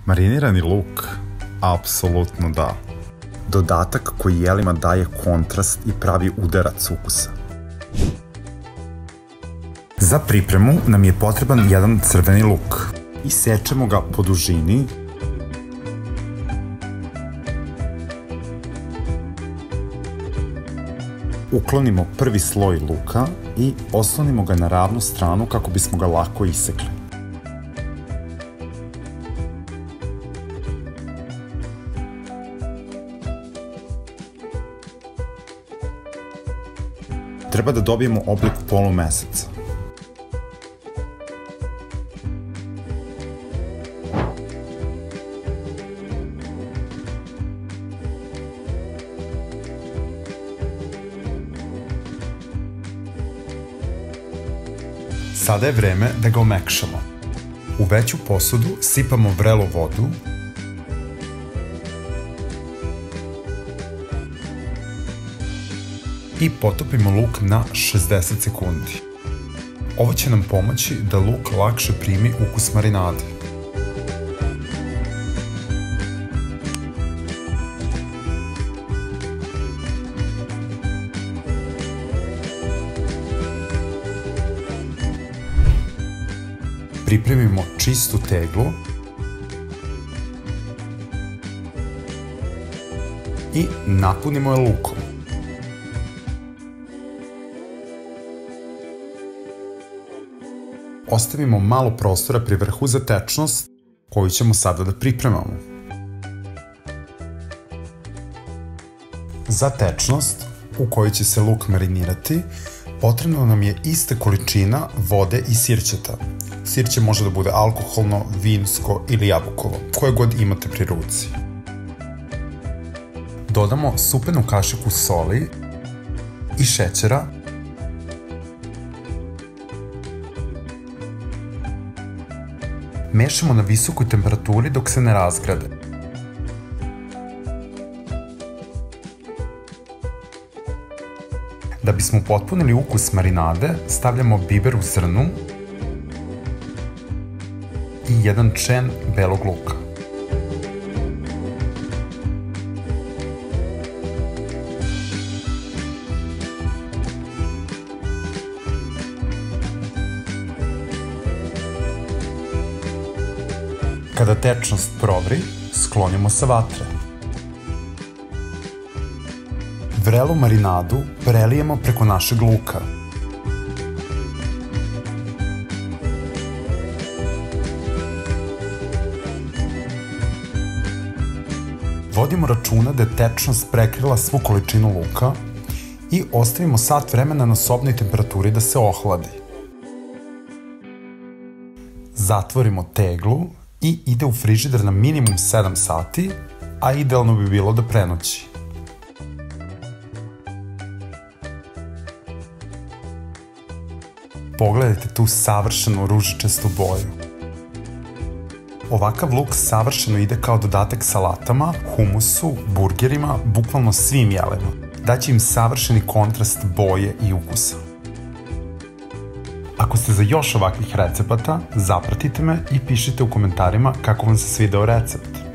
Marinirani luk? Apsolutno da. Dodatak koji jelima daje kontrast i pravi udarac ukusa. Za pripremu nam je potreban jedan crveni luk. Isečemo ga po dužini. Uklonimo prvi sloj luka i oslonimo ga na ravnu stranu kako bismo ga lako isekli. Treba da dobijemo oblik polumeseca. Sada je vreme da ga omekšamo. U veću posudu sipamo vrelu vodu i potopimo luk na 60 sekundi. Ovo će nam pomoći da luk lakše primi ukus marinade. Pripremimo čistu teglu i napunimo je lukom. Ostavimo malo prostora pri vrhu za tečnost koju ćemo sada da pripremamo. Za tečnost u kojoj će se luk marinirati potrebno nam je ista količina vode i sirćeta. Sirće može da bude alkoholno, vinsko ili jabukovo, koje god imate pri ruci. Dodamo supenu kašiku soli i šećera. Mešamo na visokoj temperaturi dok se ne razgrade. Da bismo upotpunili ukus marinade, stavljamo biber u zrnu i jedan čen belog luka. Kada tečnost provri, sklonimo sa vatre. Vrelu marinadu prelijemo preko našeg luka. Vodimo računa da je tečnost prekrila svu količinu luka i ostavimo sat vremena na sobnoj temperaturi da se ohladi. Zatvorimo teglu i ide u frižider na minimum 7 sati, a idealno bi bilo da prenoći. Pogledajte tu savršenu ružičastu boju. Ovakav luk savršeno ide kao dodatak salatama, humusu, burgerima, bukvalno svim jelima. Daće im savršeni kontrast boje i ukusa. Ako ste za još ovakvih recepata, zapratite me i pišite u komentarima kako vam se svideo recept.